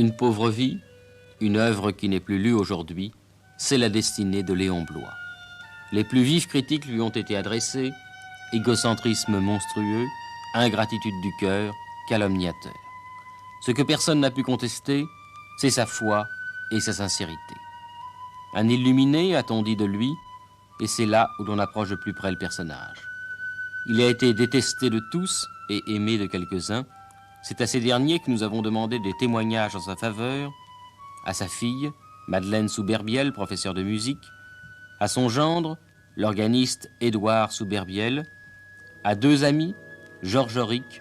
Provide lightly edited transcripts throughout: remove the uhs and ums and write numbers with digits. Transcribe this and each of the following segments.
Une pauvre vie, une œuvre qui n'est plus lue aujourd'hui, c'est la destinée de Léon Bloy. Les plus vives critiques lui ont été adressées, égocentrisme monstrueux, ingratitude du cœur, calomniateur. Ce que personne n'a pu contester, c'est sa foi et sa sincérité. Un illuminé, a-t-on dit de lui, et c'est là où l'on approche de plus près le personnage. Il a été détesté de tous et aimé de quelques-uns. C'est à ces derniers que nous avons demandé des témoignages en sa faveur, à sa fille, Madeleine Souberbiel, professeure de musique, à son gendre, l'organiste Édouard Souberbiel, à deux amis, Georges Auric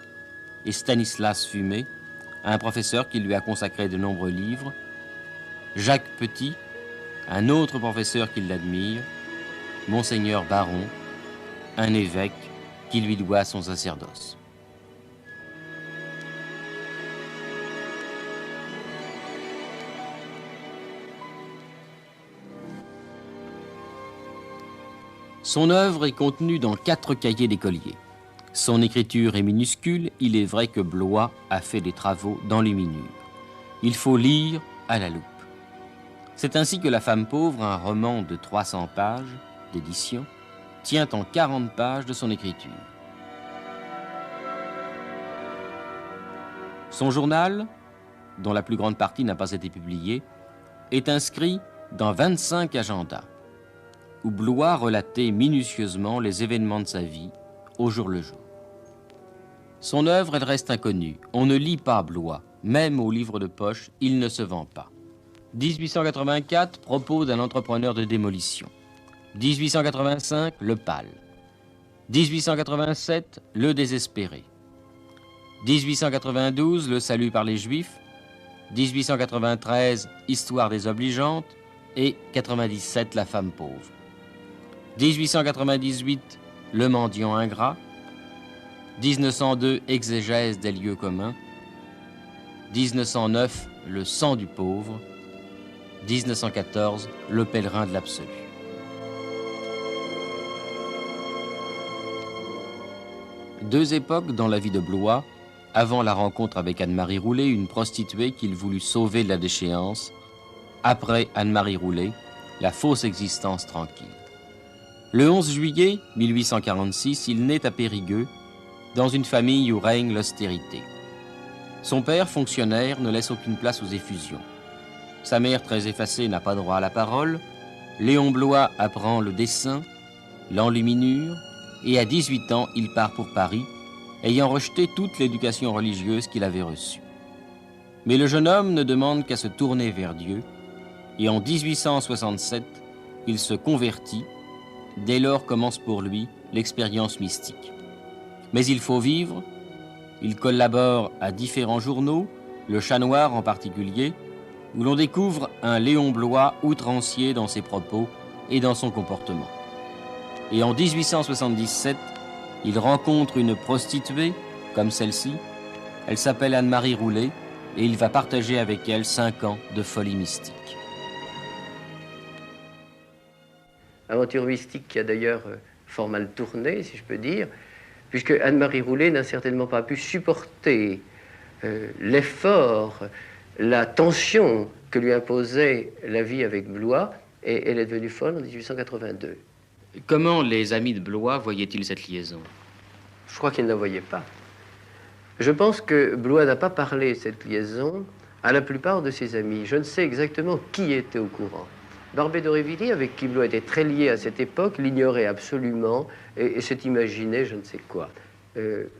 et Stanislas Fumet, un professeur qui lui a consacré de nombreux livres, Jacques Petit, un autre professeur qui l'admire, Monseigneur Baron, un évêque qui lui doit son sacerdoce. Son œuvre est contenue dans 4 cahiers d'écoliers. Son écriture est minuscule, il est vrai que Bloy a fait des travaux d'enluminure. Il faut lire à la loupe. C'est ainsi que La femme pauvre, un roman de 300 pages d'édition, tient en 40 pages de son écriture. Son journal, dont la plus grande partie n'a pas été publiée, est inscrit dans 25 agendas, où Bloy relatait minutieusement les événements de sa vie, au jour le jour. Son œuvre, elle reste inconnue. On ne lit pas Bloy. Même au livre de poche, il ne se vend pas. 1884, propos d'un entrepreneur de démolition. 1885, le pâle. 1887, le désespéré. 1892, le salut par les Juifs. 1893, histoire désobligeante. Et 97, la femme pauvre. 1898, le mendiant ingrat. 1902, exégèse des lieux communs. 1909, le sang du pauvre. 1914, le pèlerin de l'absolu. Deux époques dans la vie de Bloy, avant la rencontre avec Anne-Marie Roulet, une prostituée qu'il voulut sauver de la déchéance, après Anne-Marie Roulet, la fausse existence tranquille. Le 11 juillet 1846, il naît à Périgueux, dans une famille où règne l'austérité. Son père, fonctionnaire, ne laisse aucune place aux effusions. Sa mère, très effacée, n'a pas droit à la parole. Léon Bloy apprend le dessin, l'enluminure, et à 18 ans, il part pour Paris, ayant rejeté toute l'éducation religieuse qu'il avait reçue. Mais le jeune homme ne demande qu'à se tourner vers Dieu, et en 1867, il se convertit. Dès lors commence pour lui l'expérience mystique. Mais il faut vivre. Il collabore à différents journaux, Le Chat Noir en particulier, où l'on découvre un Léon Bloy outrancier dans ses propos et dans son comportement. Et en 1877, il rencontre une prostituée, comme celle-ci. Elle s'appelle Anne-Marie Roulet, et il va partager avec elle 5 ans de folie mystique. Aventure mystique qui a d'ailleurs fort mal tourné, si je peux dire, puisque Anne-Marie Roulet n'a certainement pas pu supporter l'effort, la tension que lui imposait la vie avec Bloy, et elle est devenue folle en 1882. Comment les amis de Bloy voyaient-ils cette liaison? Je crois qu'ils ne la voyaient pas. Je pense que Bloy n'a pas parlé de cette liaison à la plupart de ses amis. Je ne sais exactement qui était au courant. Barbé d'Aurevilly, avec qui Bloy était très lié à cette époque, l'ignorait absolument et s'est imaginé je ne sais quoi.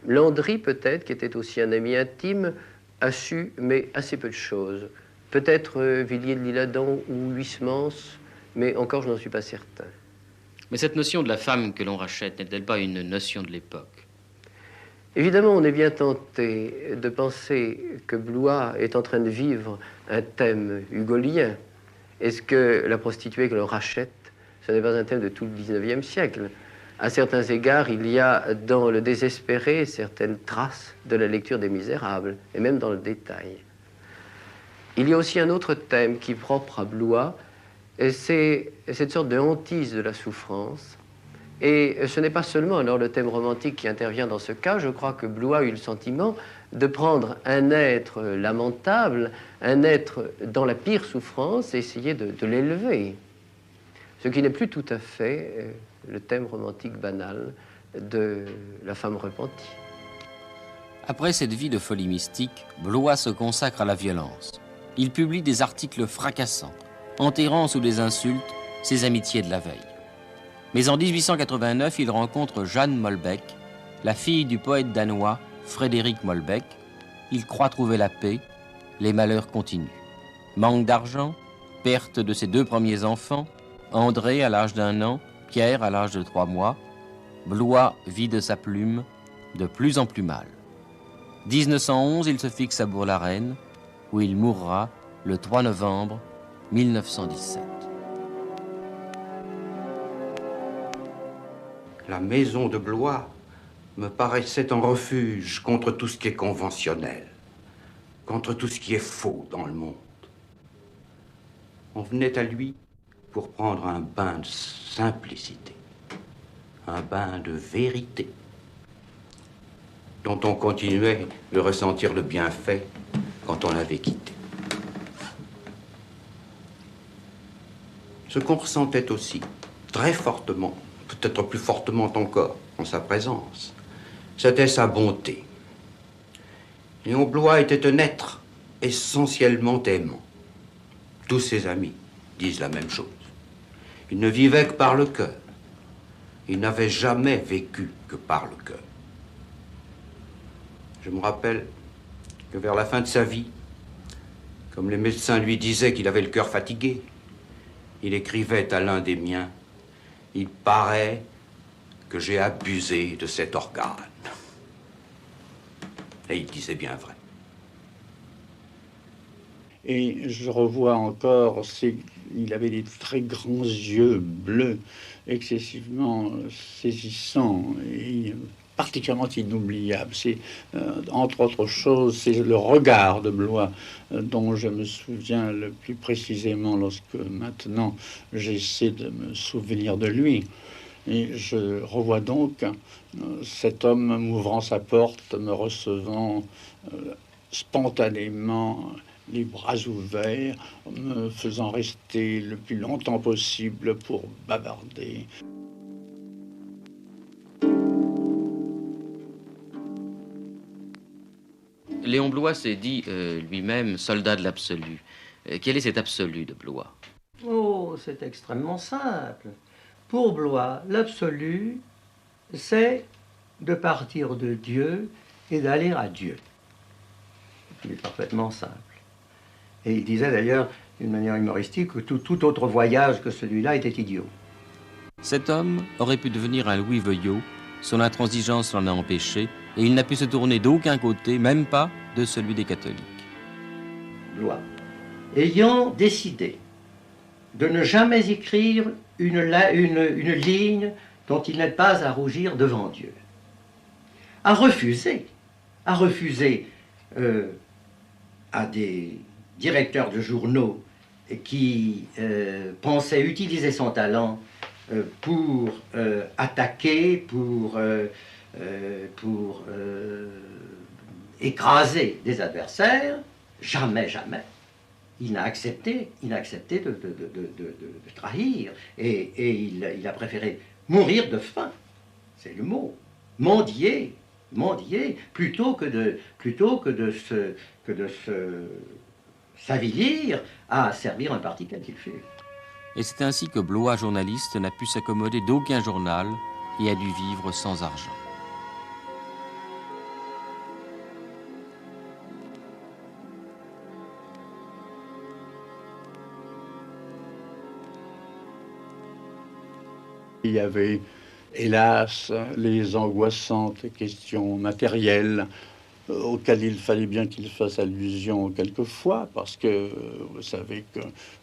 Landry, peut-être, qui était aussi un ami intime, a su, mais assez peu de choses. Peut-être Villiers de l'Isle-Adam ou Huysmans, mais encore je n'en suis pas certain. Mais cette notion de la femme que l'on rachète n'est-elle pas une notion de l'époque? Évidemment, on est bien tenté de penser que Bloy est en train de vivre un thème hugolien. Est-ce que la prostituée que l'on rachète, ce n'est pas un thème de tout le XIXe siècle? À certains égards, il y a dans le désespéré certaines traces de la lecture des Misérables, et même dans le détail. Il y a aussi un autre thème qui est propre à Bloy, et c'est cette sorte de hantise de la souffrance Et ce n'est pas seulement alors le thème romantique qui intervient dans ce cas. Je crois que Blois a eu le sentiment de prendre un être lamentable, un être dans la pire souffrance, et essayer de l'élever. Ce qui n'est plus tout à fait le thème romantique banal de la femme repentie. Après cette vie de folie mystique, Blois se consacre à la violence. Il publie des articles fracassants, enterrant sous des insultes ses amitiés de la veille. Mais en 1889, il rencontre Jeanne Molbeck, la fille du poète danois Frédéric Molbeck. Il croit trouver la paix, les malheurs continuent. Manque d'argent, perte de ses 2 premiers enfants, André à l'âge d'1 an, Pierre à l'âge de 3 mois. Blois vit de sa plume de plus en plus mal. 1911, il se fixe à Bourg-la-Reine, où il mourra le 3 novembre 1917. La maison de Blois me paraissait un refuge contre tout ce qui est conventionnel, contre tout ce qui est faux dans le monde. On venait à lui pour prendre un bain de simplicité, un bain de vérité, dont on continuait de ressentir le bienfait quand on l'avait quitté. Ce qu'on ressentait aussi, très fortement, peut-être plus fortement encore en sa présence, c'était sa bonté. Léon Blois était un être essentiellement aimant. Tous ses amis disent la même chose. Il ne vivait que par le cœur. Il n'avait jamais vécu que par le cœur. Je me rappelle que vers la fin de sa vie, comme les médecins lui disaient qu'il avait le cœur fatigué, il écrivait à l'un des miens: « Il paraît que j'ai abusé de cet organe. » Et il disait bien vrai. Et je revois encore, il avait des très grands yeux bleus, excessivement saisissants et particulièrement inoubliables. C'est, entre autres choses, c'est le regard de Blois dont je me souviens le plus précisément lorsque maintenant j'essaie de me souvenir de lui. Et je revois donc cet homme m'ouvrant sa porte, me recevant spontanément, les bras ouverts, me faisant rester le plus longtemps possible pour bavarder. Léon Blois s'est dit lui-même soldat de l'absolu. Quel est cet absolu de Blois? Oh, c'est extrêmement simple. Pour Blois, l'absolu, c'est de partir de Dieu et d'aller à Dieu. Il est parfaitement simple. Et il disait d'ailleurs, d'une manière humoristique, que tout autre voyage que celui-là était idiot. Cet homme aurait pu devenir un Louis Veuillot. Son intransigeance l'en a empêché et il n'a pu se tourner d'aucun côté, même pas de celui des catholiques. Blois, ayant décidé de ne jamais écrire une ligne dont il n'est pas à rougir devant Dieu, a refusé à des directeurs de journaux qui pensaient utiliser son talent pour attaquer, pour écraser des adversaires. Jamais, jamais. Il n'a accepté de trahir. Et il a préféré mourir de faim, c'est le mot, mendier, plutôt que de se s'avilir à servir un parti quel qu'il fût. Et c'est ainsi que Blois, journaliste, n'a pu s'accommoder d'aucun journal et a dû vivre sans argent. Il y avait, hélas, les angoissantes questions matérielles auxquelles il fallait bien qu'il fasse allusion quelquefois, parce que vous savez que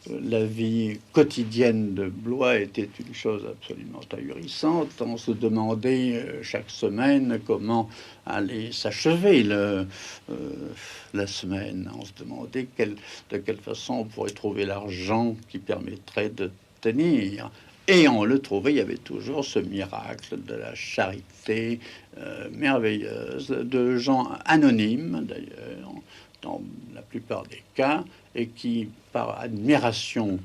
la vie quotidienne de Blois était une chose absolument ahurissante. On se demandait chaque semaine comment allait s'achever la semaine. On se demandait de quelle façon on pourrait trouver l'argent qui permettrait de tenir. Et on le trouvait, il y avait toujours ce miracle de la charité merveilleuse, de gens anonymes d'ailleurs, dans la plupart des cas, et qui, par admiration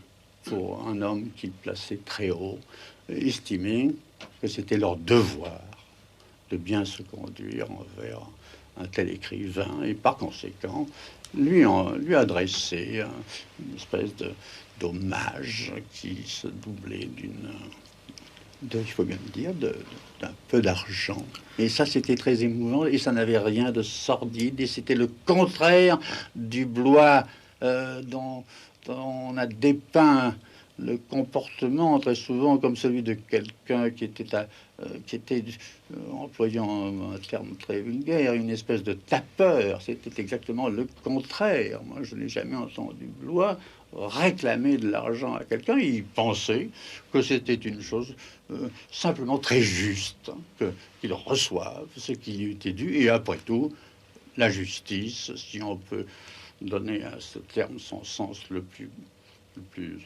pour un homme qu'il plaçait très haut, estimaient que c'était leur devoir de bien se conduire envers un tel écrivain, et par conséquent, lui adresser une espèce d'hommage qui se doublait il faut bien le dire, d'un peu d'argent. Et ça, c'était très émouvant, et ça n'avait rien de sordide, et c'était le contraire du Blois dont on a dépeint le comportement très souvent comme celui de quelqu'un qui était employant un terme très vulgaire, une espèce de tapeur. C'était exactement le contraire. Moi, je n'ai jamais entendu Blois réclamer de l'argent à quelqu'un. Il pensait que c'était une chose simplement très juste, hein, qu'il reçoive ce qui lui était dû. Et après tout, la justice, si on peut donner à ce terme son sens le plus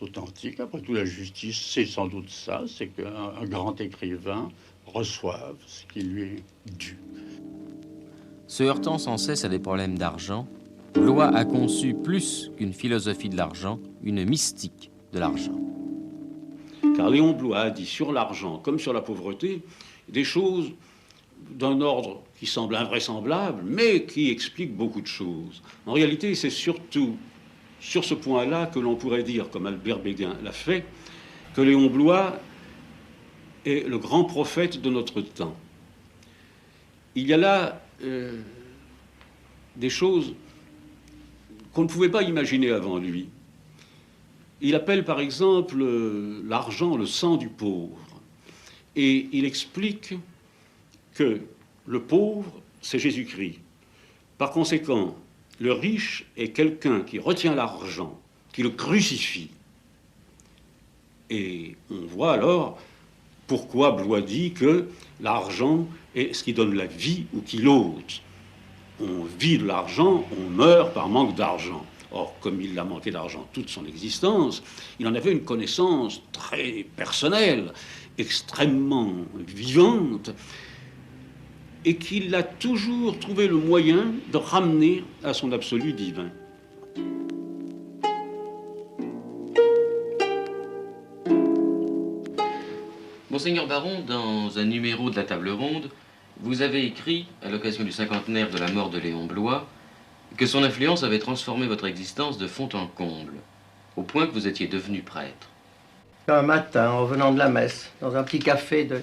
authentique. Après tout, la justice, c'est sans doute ça, c'est qu'un grand écrivain reçoive ce qui lui est dû. Se heurtant sans cesse à des problèmes d'argent, Blois a conçu plus qu'une philosophie de l'argent, une mystique de l'argent. Car Léon Blois a dit sur l'argent comme sur la pauvreté des choses d'un ordre qui semble invraisemblable, mais qui explique beaucoup de choses. En réalité, c'est surtout sur ce point-là que l'on pourrait dire, comme Albert Béguin l'a fait, que Léon Blois est le grand prophète de notre temps. Il y a là des choses qu'on ne pouvait pas imaginer avant lui. Il appelle par exemple l'argent le sang du pauvre. Et il explique que le pauvre, c'est Jésus-Christ. Par conséquent, le riche est quelqu'un qui retient l'argent, qui le crucifie. Et on voit alors pourquoi Blois dit que l'argent est ce qui donne la vie ou qui l'ôte. On vit de l'argent, on meurt par manque d'argent. Or, comme il a manqué d'argent toute son existence, il en avait une connaissance très personnelle, extrêmement vivante, et qu'il a toujours trouvé le moyen de ramener à son absolu divin. Monseigneur Baron, dans un numéro de la Table Ronde, vous avez écrit, à l'occasion du cinquantenaire de la mort de Léon Blois, que son influence avait transformé votre existence de fond en comble, au point que vous étiez devenu prêtre. Un matin, en revenant de la messe, dans un petit café de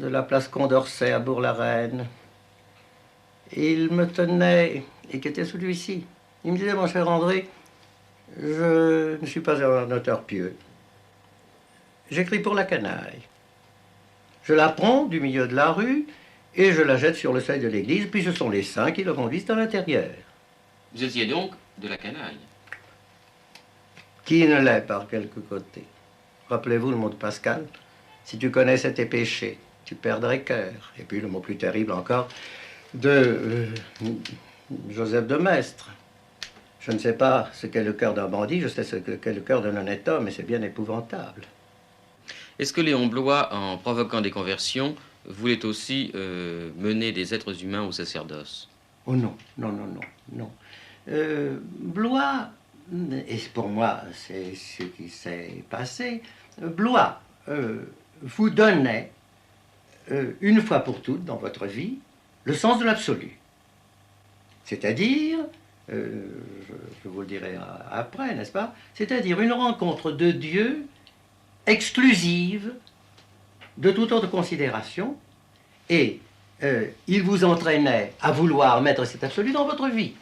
la place Condorcet à Bourg-la-Reine, il me tenait, et qui était celui-ci. Il me disait, mon cher André, je ne suis pas un auteur pieux. J'écris pour la canaille. Je la prends du milieu de la rue et je la jette sur le seuil de l'église, puis ce sont les saints qui le conduisent à l'intérieur. Vous étiez donc de la canaille. Qui ne l'est par quelque côté? Rappelez-vous le mot de Pascal, si tu connaissais tes péchés, tu perdrais cœur. Et puis le mot plus terrible encore de Joseph de Maistre. Je ne sais pas ce qu'est le cœur d'un bandit, je sais ce qu'est le cœur d'un honnête homme, et c'est bien épouvantable. Est-ce que Léon Blois, en provoquant des conversions, voulait aussi mener des êtres humains au sacerdoce? Oh non, non, non, non, non. Blois, et pour moi c'est ce qui s'est passé, Blois vous donnait une fois pour toutes dans votre vie le sens de l'absolu. C'est-à-dire, je vous le dirai après, n'est-ce pas? C'est-à-dire une rencontre de Dieu exclusive de toute autre considération, et il vous entraînait à vouloir mettre cet absolu dans votre vie.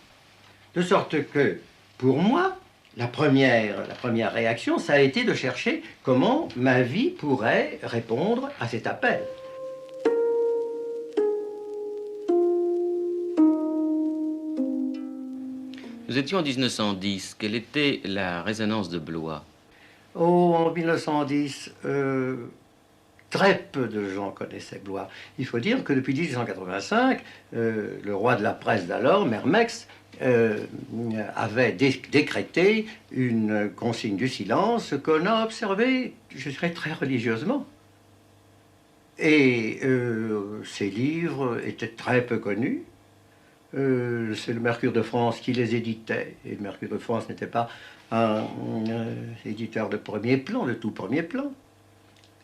De sorte que, pour moi, la première réaction, ça a été de chercher comment ma vie pourrait répondre à cet appel. Nous étions en 1910. Quelle était la résonance de Blois? Oh, en 1910, Très peu de gens connaissaient Blois. Il faut dire que depuis 1885, le roi de la presse d'alors, Mermex, avait décrété une consigne du silence qu'on a observée, je dirais, très religieusement. Et ces livres étaient très peu connus. C'est le Mercure de France qui les éditait. Et le Mercure de France n'était pas un éditeur de premier plan, de tout premier plan.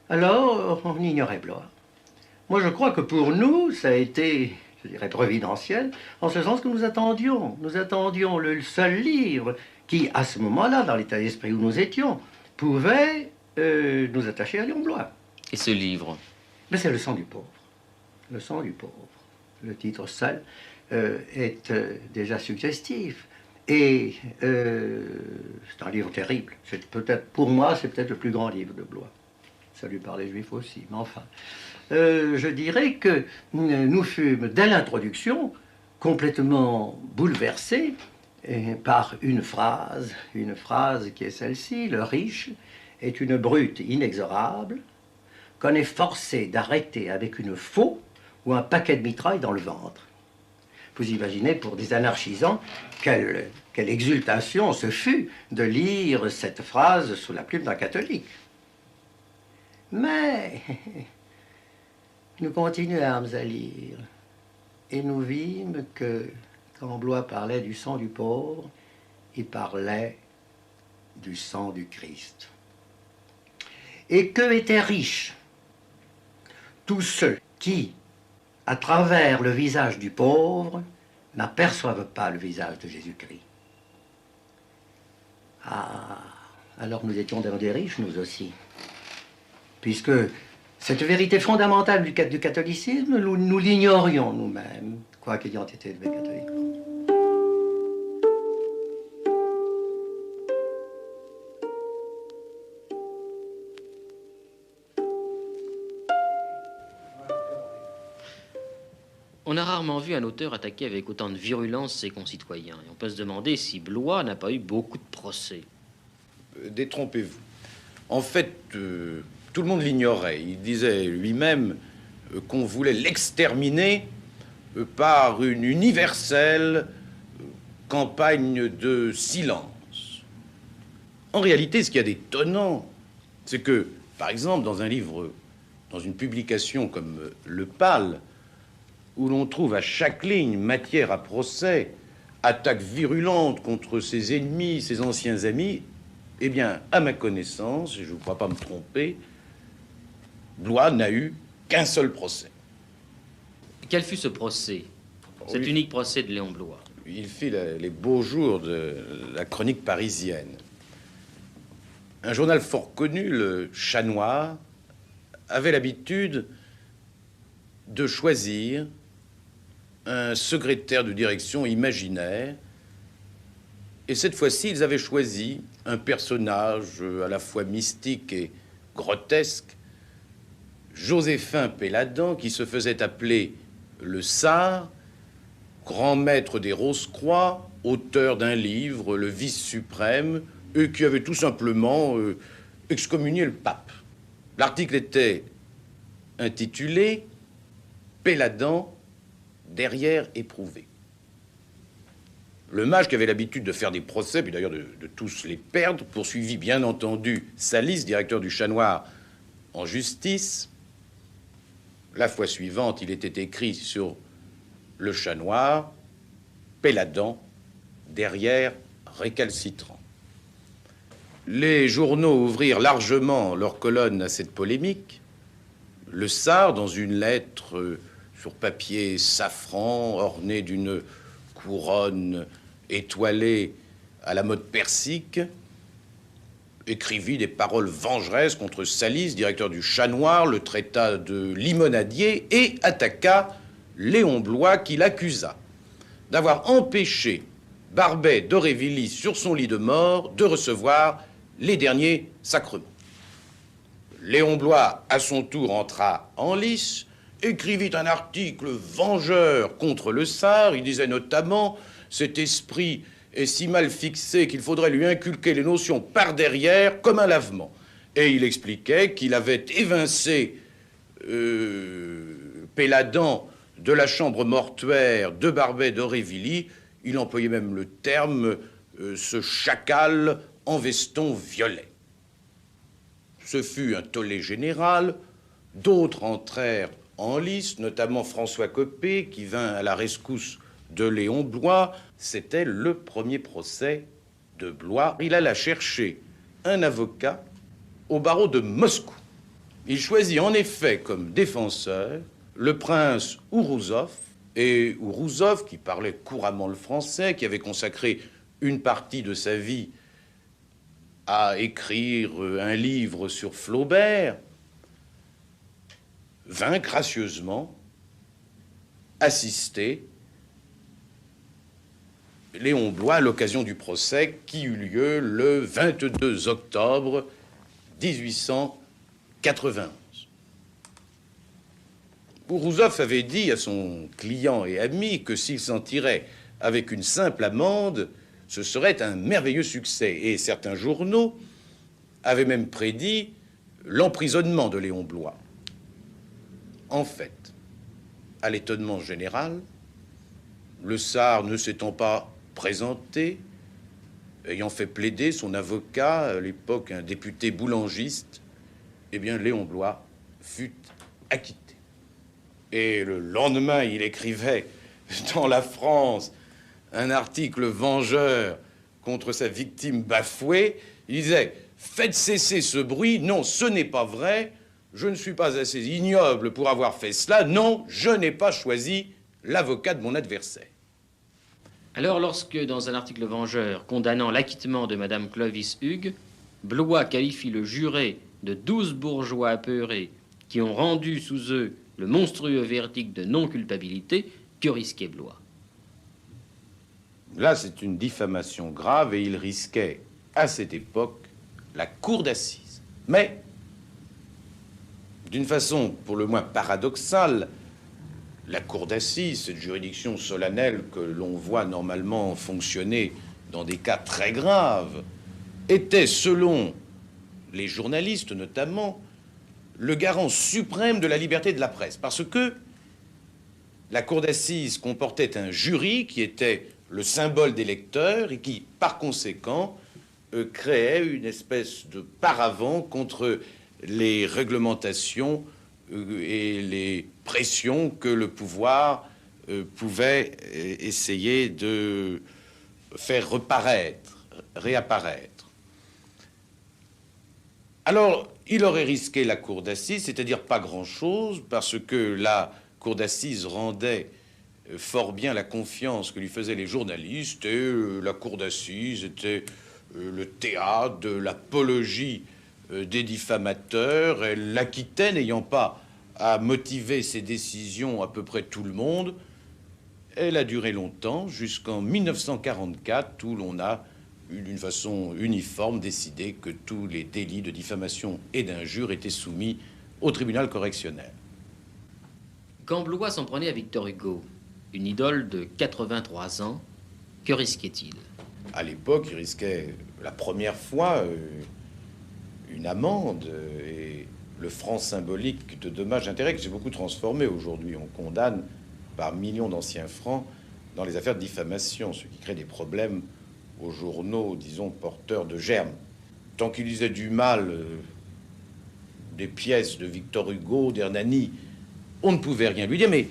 Alors, on ignorait Blois. Moi, je crois que pour nous, ça a été, je dirais, providentiel, en ce sens que nous attendions le seul livre qui, à ce moment-là, dans l'état d'esprit où nous étions, pouvait nous attacher à Léon Blois. Et ce livre? Mais c'est Le sang du pauvre. Le sang du pauvre. Le titre seul est déjà suggestif. Et c'est un livre terrible. C'est peut-être, pour moi, c'est peut-être le plus grand livre de Blois. Ça lui parlait juif aussi, mais enfin. Je dirais que nous fûmes, dès l'introduction, complètement bouleversés par une phrase qui est celle-ci: le riche est une brute inexorable qu'on est forcé d'arrêter avec une faux ou un paquet de mitraille dans le ventre. Vous imaginez, pour des anarchisants, quelle exultation ce fut de lire cette phrase sous la plume d'un catholique. Mais nous continuâmes à lire et nous vîmes que quand Blois parlait du sang du pauvre, il parlait du sang du Christ. Et que étaient riches tous ceux qui, à travers le visage du pauvre, n'aperçoivent pas le visage de Jésus-Christ. Ah, alors nous étions des riches, nous aussi. Puisque cette vérité fondamentale du catholicisme, nous l'ignorions nous-mêmes, quoique ayant été élevés catholiquement. On a rarement vu un auteur attaquer avec autant de virulence ses concitoyens. Et on peut se demander si Blois n'a pas eu beaucoup de procès. Détrompez-vous. En fait, tout le monde l'ignorait. Il disait lui-même qu'on voulait l'exterminer par une universelle campagne de silence. En réalité, ce qu'il y a d'étonnant, c'est que, par exemple, dans un livre, dans une publication comme Le Pal, où l'on trouve à chaque ligne matière à procès, attaque virulente contre ses ennemis, ses anciens amis, eh bien, à ma connaissance, et je ne crois pas me tromper, Blois n'a eu qu'un seul procès. Quel fut ce procès? Cet unique procès de Léon Blois? Il fit les beaux jours de la chronique parisienne. Un journal fort connu, le Chat Noir, avait l'habitude de choisir un secrétaire de direction imaginaire. Et cette fois-ci, ils avaient choisi un personnage à la fois mystique et grotesque, Joséphin Péladan, qui se faisait appeler le Sar, grand maître des Rose-Croix, auteur d'un livre, Le Vice suprême, et qui avait tout simplement excommunié le pape. L'article était intitulé « Péladan, derrière éprouvé ». Le mage, qui avait l'habitude de faire des procès, puis d'ailleurs de tous les perdre, poursuivit bien entendu Salis, directeur du Chat Noir, en justice. La fois suivante, il était écrit sur le Chat Noir, Péladan, derrière récalcitrant. Les journaux ouvrirent largement leurs colonnes à cette polémique. Le Sar, dans une lettre sur papier safran, ornée d'une couronne étoilée à la mode persique, écrivit des paroles vengeresses contre Salis, directeur du Chat Noir, le traita de limonadier et attaqua Léon Blois, qui l'accusa d'avoir empêché Barbet d'Aurevilly sur son lit de mort de recevoir les derniers sacrements. Léon Blois, à son tour, entra en lice, écrivit un article vengeur contre le Sar. Il disait notamment « Cet esprit est si mal fixé qu'il faudrait lui inculquer les notions par derrière comme un lavement ». Et il expliquait qu'il avait évincé Péladan de la chambre mortuaire de Barbey d'Aurevilly. Il employait même le terme ce chacal en veston violet. Ce fut un tollé général. D'autres entrèrent en lice, notamment François Copé, qui vint à la rescousse de Léon Bloy. C'était le premier procès de Bloy. Il alla chercher un avocat au barreau de Moscou. Il choisit en effet comme défenseur le prince Ourouzov, et Ourouzov, qui parlait couramment le français, qui avait consacré une partie de sa vie à écrire un livre sur Flaubert, vint gracieusement assister Léon Bloy à l'occasion du procès qui eut lieu le 22 octobre 1891. Ourouzov avait dit à son client et ami que s'il s'en tirait avec une simple amende, ce serait un merveilleux succès. Et certains journaux avaient même prédit l'emprisonnement de Léon Bloy. En fait, à l'étonnement général, le Sar ne s'étant pas présenté, ayant fait plaider son avocat, à l'époque un député boulangiste, eh bien Léon Bloy fut acquitté. Et le lendemain, il écrivait dans la France un article vengeur contre sa victime bafouée. Il disait « Faites cesser ce bruit. Non, ce n'est pas vrai. Je ne suis pas assez ignoble pour avoir fait cela. Non, je n'ai pas choisi l'avocat de mon adversaire. » Alors, lorsque, dans un article vengeur condamnant l'acquittement de Madame Clovis Hugues, Bloy qualifie le juré de 12 bourgeois apeurés qui ont rendu sous eux le monstrueux verdict de non-culpabilité, que risquait Bloy? Là, c'est une diffamation grave et il risquait, à cette époque, la cour d'assises. Mais, d'une façon pour le moins paradoxale, la cour d'assises, cette juridiction solennelle que l'on voit normalement fonctionner dans des cas très graves, était, selon les journalistes notamment, le garant suprême de la liberté de la presse. Parce que la cour d'assises comportait un jury qui était le symbole des lecteurs et qui, par conséquent, créait une espèce de paravent contre les réglementations et les pressions que le pouvoir pouvait essayer de faire réapparaître. Alors, il aurait risqué la cour d'assises, c'est-à-dire pas grand-chose, parce que la cour d'assises rendait fort bien la confiance que lui faisaient les journalistes, et la cour d'assises était le théâtre de l'apologie des diffamateurs. Elle l'acquittait, n'ayant pas à motiver ses décisions à peu près tout le monde. Elle a duré longtemps, jusqu'en 1944, où l'on a, d'une façon uniforme, décidé que tous les délits de diffamation et d'injure étaient soumis au tribunal correctionnel. Quand Bloy s'en prenait à Victor Hugo, une idole de 83 ans, que risquait-il? À l'époque, il risquait la première fois une amende et le franc symbolique de dommages-intérêts, que j'ai beaucoup transformé aujourd'hui. On condamne par millions d'anciens francs dans les affaires de diffamation, ce qui crée des problèmes aux journaux, disons, porteurs de germes. Tant qu'il disait du mal des pièces de Victor Hugo, d'Hernani, on ne pouvait rien lui dire. Mais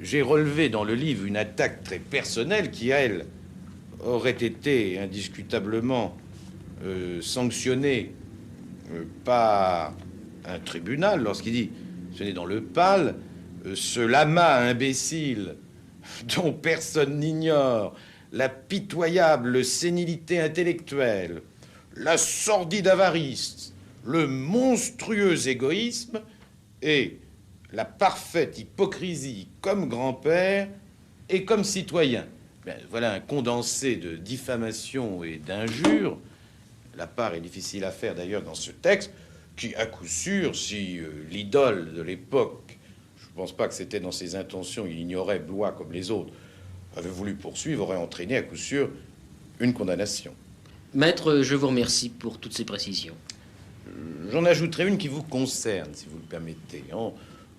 j'ai relevé dans le livre une attaque très personnelle qui, elle, aurait été indiscutablement sanctionnée par un tribunal lorsqu'il dit, ce n'est dans le PAL, ce lama imbécile dont personne n'ignore la pitoyable sénilité intellectuelle, la sordide avarice, le monstrueux égoïsme et la parfaite hypocrisie comme grand-père et comme citoyen. Ben, voilà un condensé de diffamation et d'injures. La part est difficile à faire d'ailleurs dans ce texte, qui, à coup sûr, si l'idole de l'époque, je ne pense pas que c'était dans ses intentions, il ignorait Bloy comme les autres, avait voulu poursuivre, aurait entraîné à coup sûr une condamnation. Maître, je vous remercie pour toutes ces précisions. J'en ajouterai une qui vous concerne, si vous le permettez.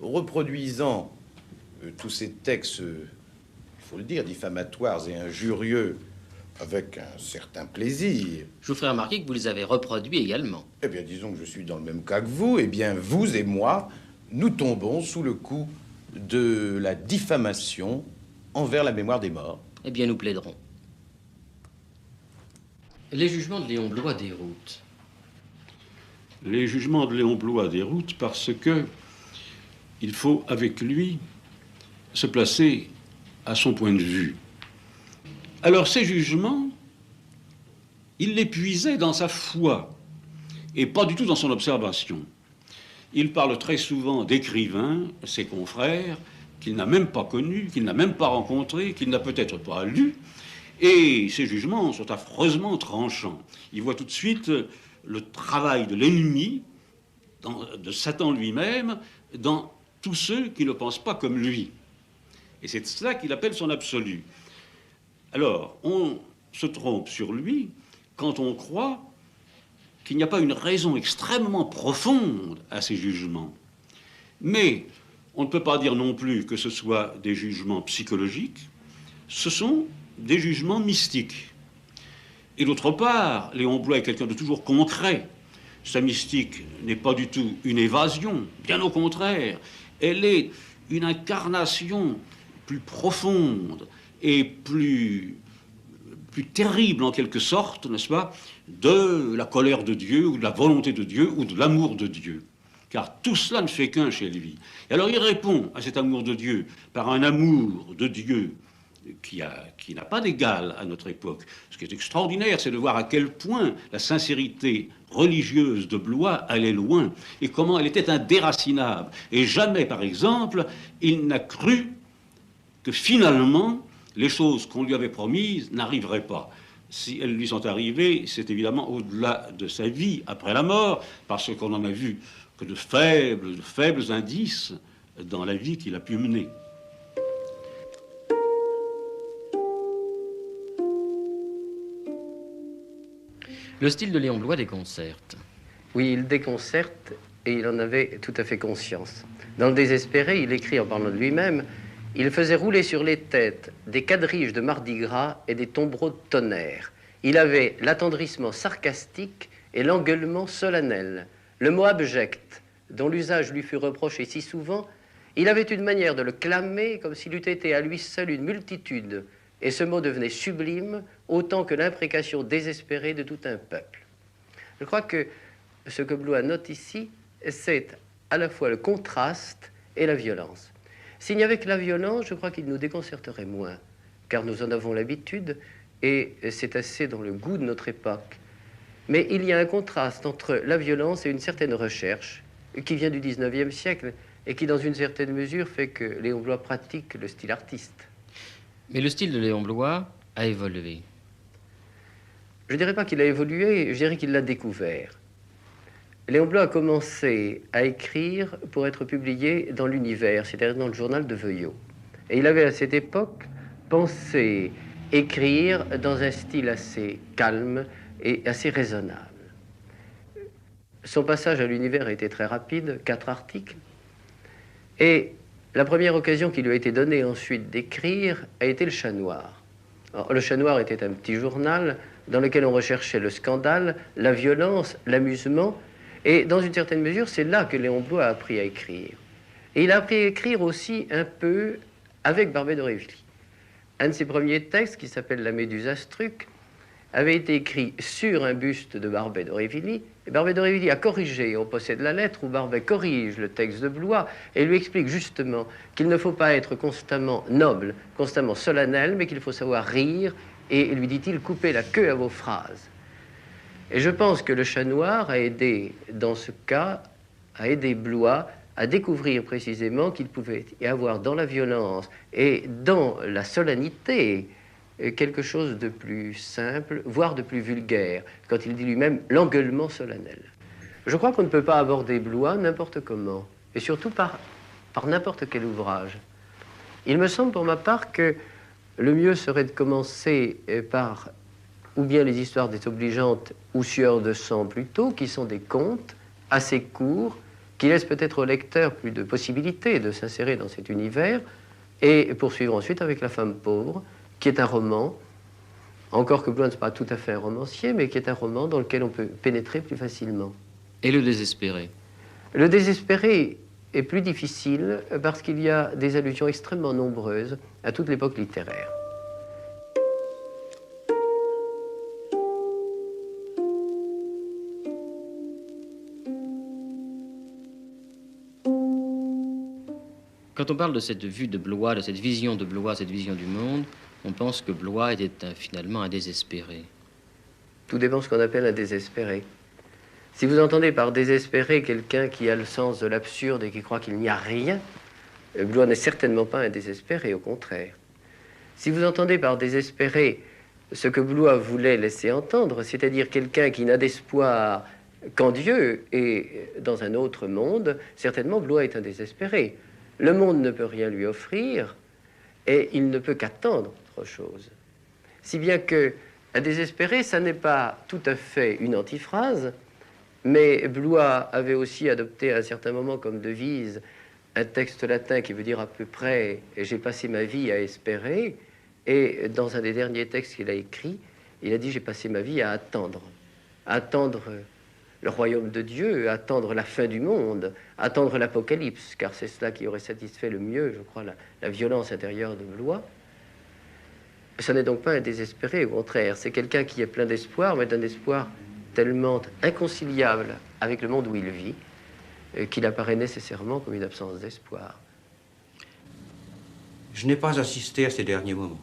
reproduisant tous ces textes, il faut le dire, diffamatoires et injurieux, avec un certain plaisir. Je vous ferai remarquer que vous les avez reproduits également. Eh bien, disons que je suis dans le même cas que vous. Eh bien, vous et moi, nous tombons sous le coup de la diffamation envers la mémoire des morts. Eh bien, nous plaiderons. Les jugements de Léon Bloy déroutent. Les jugements de Léon Bloy déroutent parce que il faut, avec lui, se placer à son point de vue. Alors, ces jugements, il les puisait dans sa foi et pas du tout dans son observation. Il parle très souvent d'écrivains, ses confrères, qu'il n'a même pas connus, qu'il n'a même pas rencontrés, qu'il n'a peut-être pas lus, et ces jugements sont affreusement tranchants. Il voit tout de suite le travail de l'ennemi, de Satan lui-même, dans tous ceux qui ne pensent pas comme lui. Et c'est cela qu'il appelle son absolu. Alors, on se trompe sur lui quand on croit qu'il n'y a pas une raison extrêmement profonde à ces jugements. Mais on ne peut pas dire non plus que ce soit des jugements psychologiques, ce sont des jugements mystiques. Et d'autre part, Léon Bloy est quelqu'un de toujours concret. Sa mystique n'est pas du tout une évasion, bien au contraire. Elle est une incarnation plus profonde et plus terrible en quelque sorte, n'est-ce pas, de la colère de Dieu ou de la volonté de Dieu ou de l'amour de Dieu. Car tout cela ne fait qu'un chez lui. Et alors il répond à cet amour de Dieu par un amour de Dieu qui n'a pas d'égal à notre époque. Ce qui est extraordinaire, c'est de voir à quel point la sincérité religieuse de Bloy allait loin et comment elle était indéracinable. Et jamais, par exemple, il n'a cru que finalement, les choses qu'on lui avait promises n'arriveraient pas. Si elles lui sont arrivées, c'est évidemment au-delà de sa vie, après la mort, parce qu'on n'en a vu que de faibles indices dans la vie qu'il a pu mener. Le style de Léon Bloy déconcerte. Oui, il déconcerte et il en avait tout à fait conscience. Dans le désespéré, il écrit en parlant de lui-même: il faisait rouler sur les têtes des quadriges de Mardi Gras et des tombereaux de tonnerre. Il avait l'attendrissement sarcastique et l'engueulement solennel. Le mot abject, dont l'usage lui fut reproché si souvent, il avait une manière de le clamer comme s'il eût été à lui seul une multitude, et ce mot devenait sublime autant que l'imprécation désespérée de tout un peuple. Je crois que ce que Bloy note ici, c'est à la fois le contraste et la violence. S'il n'y avait que la violence, je crois qu'il nous déconcerterait moins, car nous en avons l'habitude et c'est assez dans le goût de notre époque. Mais il y a un contraste entre la violence et une certaine recherche qui vient du 19e siècle et qui, dans une certaine mesure, fait que Léon Bloy pratique le style artiste. Mais le style de Léon Bloy a évolué. Je ne dirais pas qu'il a évolué, je dirais qu'il l'a découvert. Léon Bloy a commencé à écrire pour être publié dans l'Univers, c'est-à-dire dans le journal de Veuillot. Et il avait à cette époque pensé écrire dans un style assez calme et assez raisonnable. Son passage à l'Univers a été très rapide, 4 articles. Et la première occasion qui lui a été donnée ensuite d'écrire a été le Chat Noir. Alors, le Chat Noir était un petit journal dans lequel on recherchait le scandale, la violence, l'amusement. Et dans une certaine mesure, c'est là que Léon Bloy a appris à écrire. Et il a appris à écrire aussi un peu avec Barbey d'Aurevilly. Un de ses premiers textes, qui s'appelle La Méduse Astruc, avait été écrit sur un buste de Barbey d'Aurevilly. Et Barbey d'Aurevilly a corrigé, on possède la lettre où Barbey corrige le texte de Bloy et lui explique justement qu'il ne faut pas être constamment noble, constamment solennel, mais qu'il faut savoir rire et, lui dit-il, couper la queue à vos phrases. Et je pense que le Chat Noir a aidé, dans ce cas, a aidé Bloy à découvrir précisément qu'il pouvait y avoir dans la violence et dans la solennité quelque chose de plus simple, voire de plus vulgaire, quand il dit lui-même l'engueulement solennel. Je crois qu'on ne peut pas aborder Bloy n'importe comment, et surtout par n'importe quel ouvrage. Il me semble pour ma part que le mieux serait de commencer par ou bien les histoires désobligeantes ou Sueur de sang plutôt, qui sont des contes assez courts, qui laisse peut-être au lecteur plus de possibilités de s'insérer dans cet univers, et poursuivre ensuite avec La femme pauvre, qui est un roman, encore que Blois n'est pas tout à fait un romancier, mais qui est un roman dans lequel on peut pénétrer plus facilement. Et Le désespéré? Le désespéré est plus difficile parce qu'il y a des allusions extrêmement nombreuses à toute l'époque littéraire. Quand on parle de cette vue de Blois, de cette vision de Blois, cette vision du monde, on pense que Blois était finalement un désespéré. Tout dépend de ce qu'on appelle un désespéré. Si vous entendez par désespéré quelqu'un qui a le sens de l'absurde et qui croit qu'il n'y a rien, Blois n'est certainement pas un désespéré, au contraire. Si vous entendez par désespéré ce que Blois voulait laisser entendre, c'est-à-dire quelqu'un qui n'a d'espoir qu'en Dieu et dans un autre monde, certainement Blois est un désespéré. Le monde ne peut rien lui offrir et il ne peut qu'attendre autre chose. Si bien que un désespéré, ça n'est pas tout à fait une antiphrase, mais Blois avait aussi adopté à un certain moment comme devise un texte latin qui veut dire à peu près « j'ai passé ma vie à espérer », et dans un des derniers textes qu'il a écrit, il a dit « j'ai passé ma vie à attendre le royaume de Dieu, attendre la fin du monde, attendre l'Apocalypse, car c'est cela qui aurait satisfait le mieux, je crois, la violence intérieure de Blois. » Ce n'est donc pas un désespéré, au contraire, c'est quelqu'un qui est plein d'espoir, mais d'un espoir tellement inconciliable avec le monde où il vit, qu'il apparaît nécessairement comme une absence d'espoir. Je n'ai pas assisté à ces derniers moments.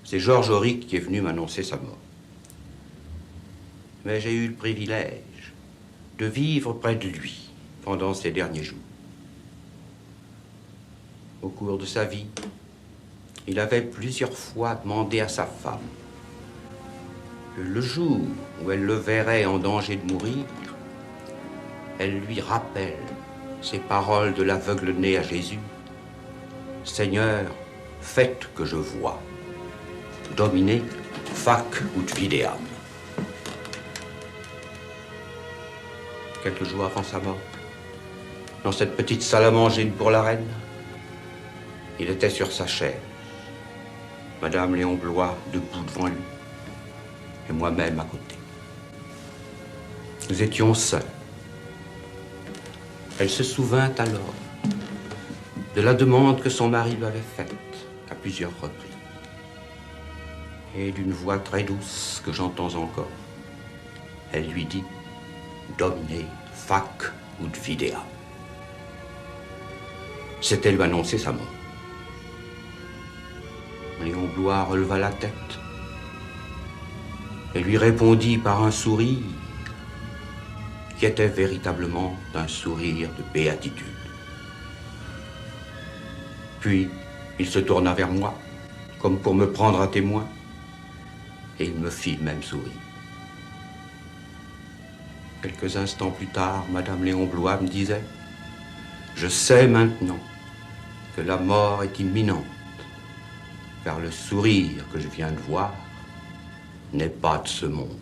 C'est Georges Auric qui est venu m'annoncer sa mort. Mais j'ai eu le privilège de vivre près de lui pendant ces derniers jours. Au cours de sa vie, il avait plusieurs fois demandé à sa femme que le jour où elle le verrait en danger de mourir, elle lui rappelle ces paroles de l'aveugle-né à Jésus. « Seigneur, faites que je vois. Domine, fac ut videam. » Quelques jours avant sa mort, dans cette petite salle à manger pour la reine, il était sur sa chaise, Madame Léon Blois debout devant lui, et moi-même à côté. Nous étions seuls. Elle se souvint alors de la demande que son mari lui avait faite à plusieurs reprises, et d'une voix très douce que j'entends encore, elle lui dit « Domine, fac ut videam ». C'était lui annoncer sa mort. Léon Blois releva la tête et lui répondit par un sourire qui était véritablement un sourire de béatitude. Puis, il se tourna vers moi, comme pour me prendre à témoin, et il me fit le même sourire. Quelques instants plus tard, Madame Léon Blois me disait « Je sais maintenant que la mort est imminente, car le sourire que je viens de voir n'est pas de ce monde. »